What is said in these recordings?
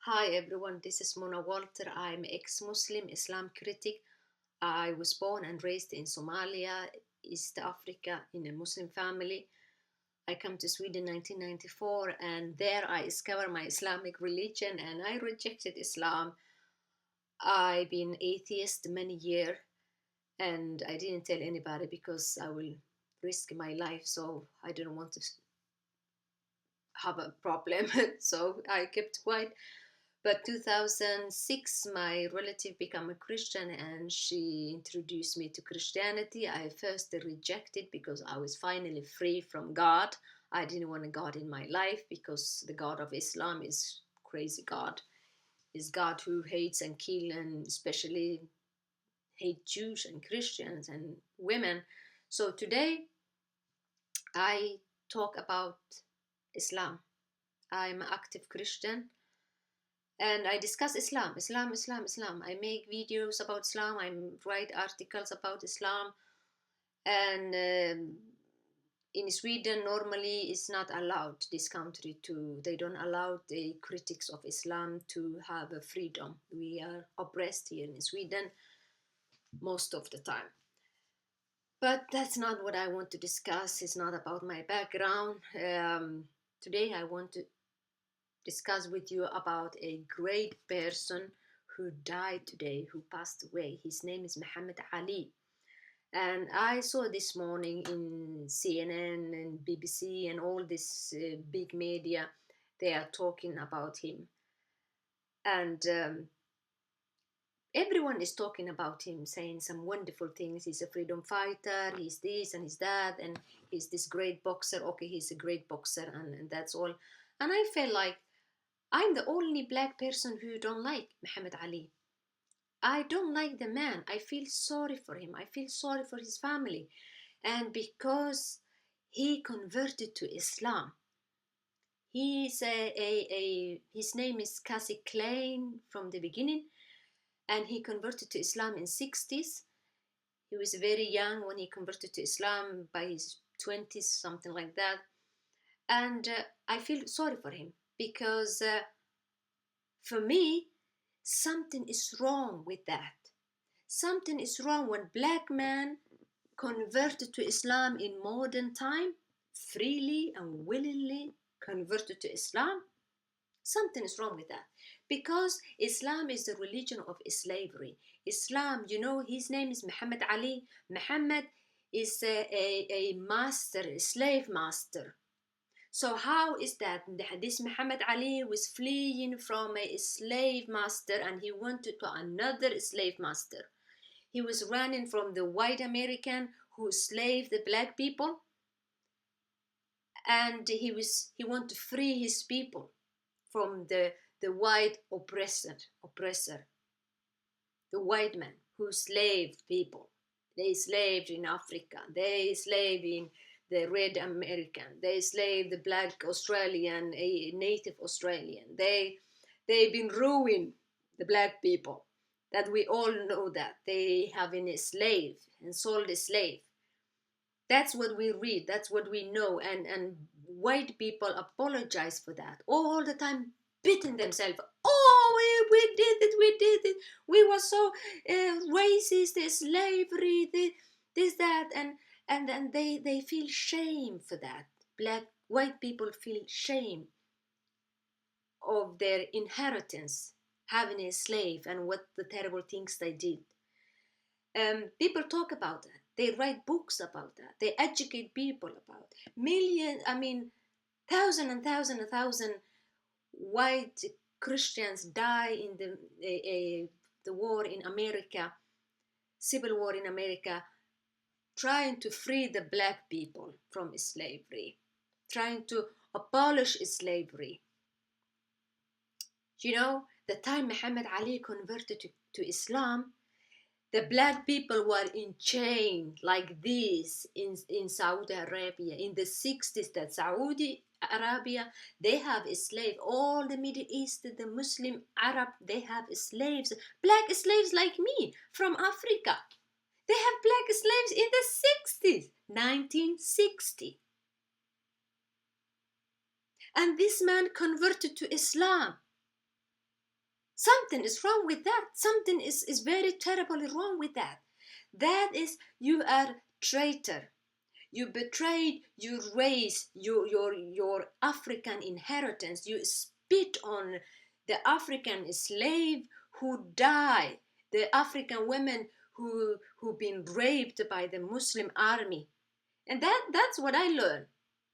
Hi everyone, this is Mona Walter. I'm ex-Muslim Islam critic. I was born and raised in Somalia, East Africa, in a Muslim family. I come to Sweden in 1994 and there I discovered my Islamic religion and I rejected Islam. I've been atheist many years and I didn't tell anybody because I will risk my life, so I didn't want to have a problem. So I kept quiet. But 2006, my relative became a Christian and she introduced me to Christianity. I first rejected because I was finally free from God. I didn't want a God in my life because the God of Islam is crazy God. Is God who hates and kills and especially hate Jews and Christians and women. So today I talk about Islam. I'm an active Christian and I discuss Islam. I make videos about Islam. I write articles about Islam. And in Sweden, normally it's not allowed, this country, they don't allow the critics of Islam to have a freedom. We are oppressed here in Sweden most of the time. But that's not what I want to discuss. It's not about my background. Today I want to discuss with you about a great person who died today, who passed away. His name is Muhammed Ali. And I saw this morning in CNN and BBC and all this big media, they are talking about him. And everyone is talking about him, saying some wonderful things. He's a freedom fighter, he's this and he's that, and he's this great boxer. Okay, he's a great boxer, and that's all. And I felt like I'm the only black person who don't like Muhammad Ali. I don't like the man. I feel sorry for him. I feel sorry for his family. And because he converted to Islam, his name is Cassie Klein from the beginning, and he converted to Islam in 60s. He was very young when he converted to Islam, by his 20s, something like that. And I feel sorry for him because for me, something is wrong with that. Something is wrong when black men converted to Islam in modern time, freely and willingly converted to Islam. Something is wrong with that because Islam is the religion of slavery. Islam, his name is Muhammad Ali. Muhammad is a master, a slave master. So how is that? This Muhammad Ali was fleeing from a slave master and he went to another slave master. He was running from the white American who enslaved the black people, and he wanted to free his people from the white oppressor, the white man who enslaved people. They enslaved in Africa, they enslaved in the red American, they enslaved the black Australian, a native Australian. They've been ruining the black people. That we all know that they have been a slave and sold a slave. That's what we read, that's what we know, and white people apologize for that all the time, beating themselves. Oh, we did it, we were so racist, slavery, this, that, and then they feel shame for that. White people feel shame of their inheritance, having a slave, and what the terrible things they did. People talk about that. They write books about that. They educate people about thousand and thousand white Christians die in the war in America, civil war in America, trying to free the black people from slavery, trying to abolish slavery. The time Muhammad Ali converted to Islam, the black people were in chain like this in Saudi Arabia. In the 60s, that Saudi Arabia, they have slaves. All the Middle East, the Muslim Arab, they have slaves. Black slaves like me from Africa. They have black slaves in the 60s, 1960. And this man converted to Islam. Something is wrong with that. Something is very terribly wrong with that. That is, you are traitor. You betrayed your race, your African inheritance. You spit on the African slave who died, the African women who've been raped by the Muslim army. And that's what I learned.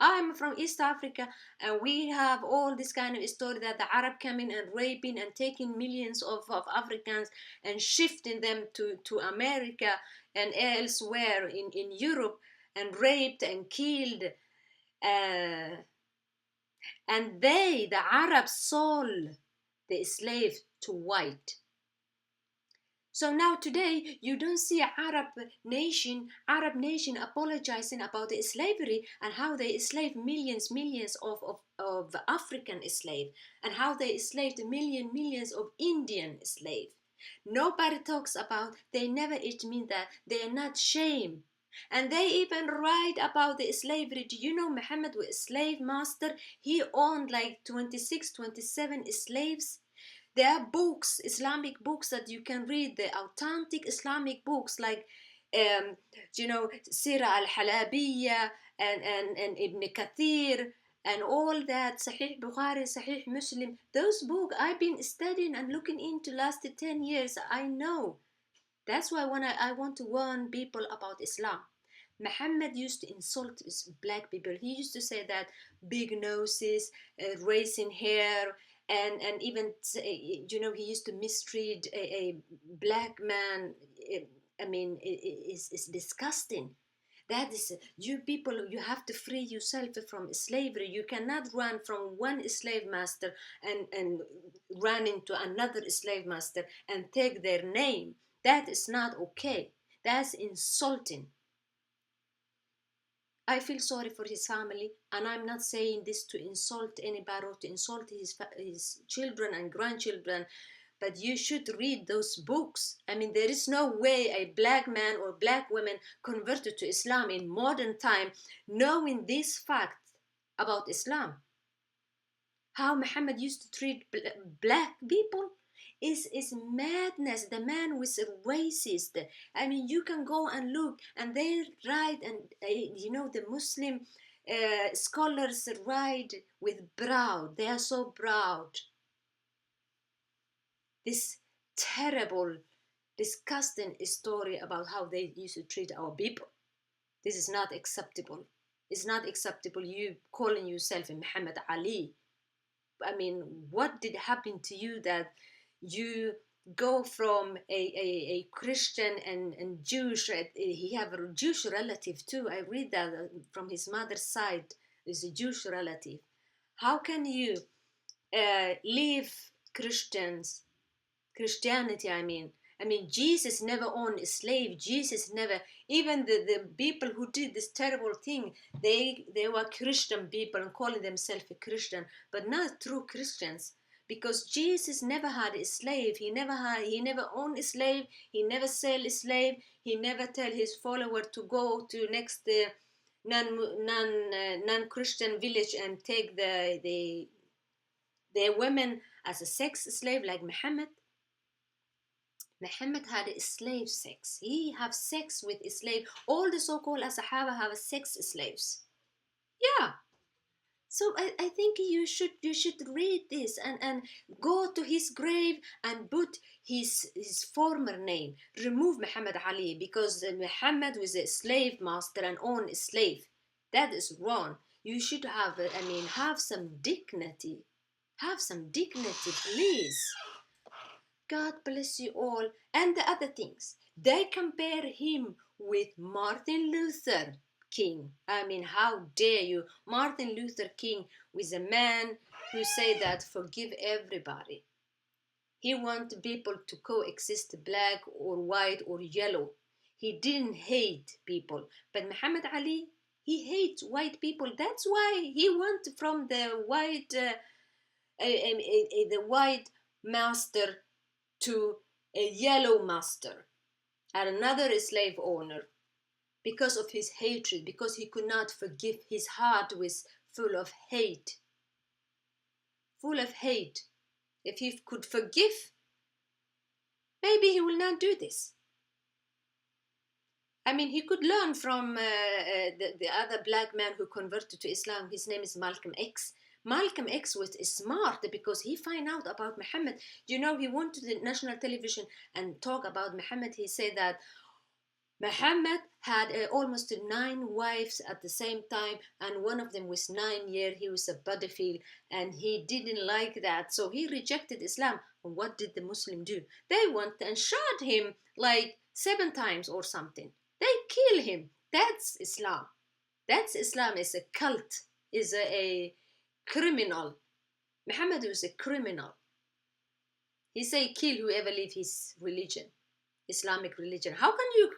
I'm from East Africa, and we have all this kind of story that the Arab coming and raping and taking millions of Africans and shifting them to America and elsewhere in Europe, and raped and killed. Uh, and the Arabs, sold the slave to white. So now today you don't see Arab nation apologizing about the slavery and how they enslaved millions of African slaves, and how they enslaved millions of Indian slaves. Nobody talks about, they never admit that, they are not shame. And they even write about the slavery. Do you know Muhammad was a slave master? He owned like 26, 27 slaves. There are books, Islamic books that you can read, the authentic Islamic books like, Sirah al-Halabiyya and Ibn Kathir and all that, Sahih Bukhari, Sahih Muslim. Those books I've been studying and looking into last 10 years. I know. That's why when I want to warn people about Islam. Muhammad used to insult black people. He used to say that big noses, racing hair, and even he used to mistreat a black man. I mean, it's disgusting. That is, you people, you have to free yourself from slavery. You cannot run from one slave master and run into another slave master and take their name. That is not okay. That's insulting. I feel sorry for his family, and I'm not saying this to insult anybody or to insult his children and grandchildren, but you should read those books. I mean, there is no way a black man or black woman converted to Islam in modern time knowing this fact about Islam. How Muhammad used to treat black people is madness. The man was a racist. I mean, you can go and look, and they write, and the Muslim scholars write with proud. They are so proud. This terrible, disgusting story about how they used to treat our people. This is not acceptable. It's not acceptable. You calling yourself a Muhammad Ali. I mean, what did happen to you that you go from a Christian and Jewish? He have a Jewish relative too. I read that from his mother's side is a Jewish relative. How can you leave Christianity? I mean, Jesus never owned a slave. Jesus never, even the people who did this terrible thing, they were Christian people and calling themselves a Christian, but not true Christians, because Jesus never had a slave. He never owned a slave. He never sell a slave. He never tell his follower to go to next non-Christian village and take the women as a sex slave like Muhammad. Muhammad had a slave sex. He have sex with a slave. All the so-called Sahaba have sex slaves. Yeah. So I think you should read this and go to his grave and put his former name. Remove Muhammad Ali, because Muhammad was a slave master and owned a slave. That is wrong. You should have some dignity. Have some dignity, please. God bless you all. And the other things, they compare him with Martin Luther King. I mean, how dare you? Martin Luther King was a man who said that forgive everybody. He wanted people to coexist, black or white or yellow. He didn't hate people. But Muhammad Ali, he hates white people. That's why he went from the white master to a yellow master and another slave owner, because of his hatred, because he could not forgive. His heart was full of hate. If he could forgive, maybe he will not do this. I mean, he could learn from the other black man who converted to Islam. His name is Malcolm X. Malcolm X was smart because he found out about Muhammad. You know, he went to the national television and talk about Muhammad. He said that Muhammad had almost 9 wives at the same time, and one of them was 9 years. He was a pedophile, and he didn't like that, so he rejected Islam. And what did the Muslim do? They went and shot him like 7 times or something. They kill him. That's Islam. That's Islam. Is a cult. Is a criminal. Muhammad was a criminal. He say kill whoever leave his religion, Islamic religion. How can you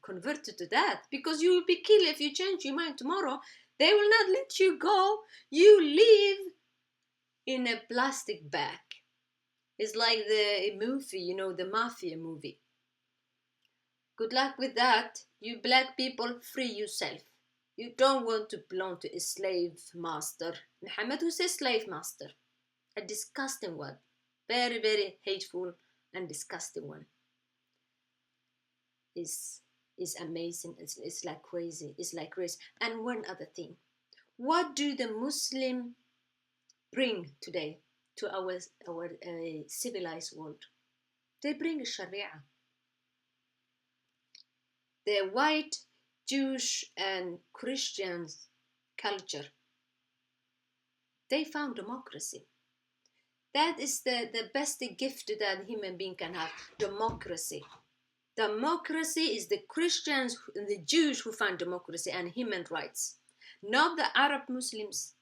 convert to that? Because you will be killed if you change your mind tomorrow. They will not let you go. You live in a plastic bag. It's like the movie, you know, the mafia movie. Good luck with that. You black people, free yourself. You don't want to belong to a slave master. Muhammad was a slave master. A disgusting one. Very, very hateful and disgusting one. Is amazing. It's like crazy. It's like crazy. And one other thing. What do the Muslim bring today to our civilized world? They bring Sharia. The white, Jewish, and Christians culture. They found democracy. That is the best gift that a human being can have. Democracy. Democracy is the Christians and the Jews who found democracy and human rights. Not the Arab Muslims.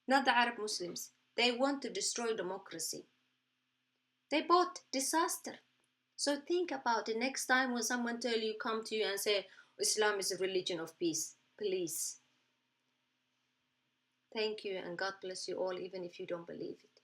Not the Arab Muslims. They want to destroy democracy. They brought disaster. So think about it next time when someone come to you and say, Islam is a religion of peace. Please. Thank you and God bless you all, even if you don't believe it.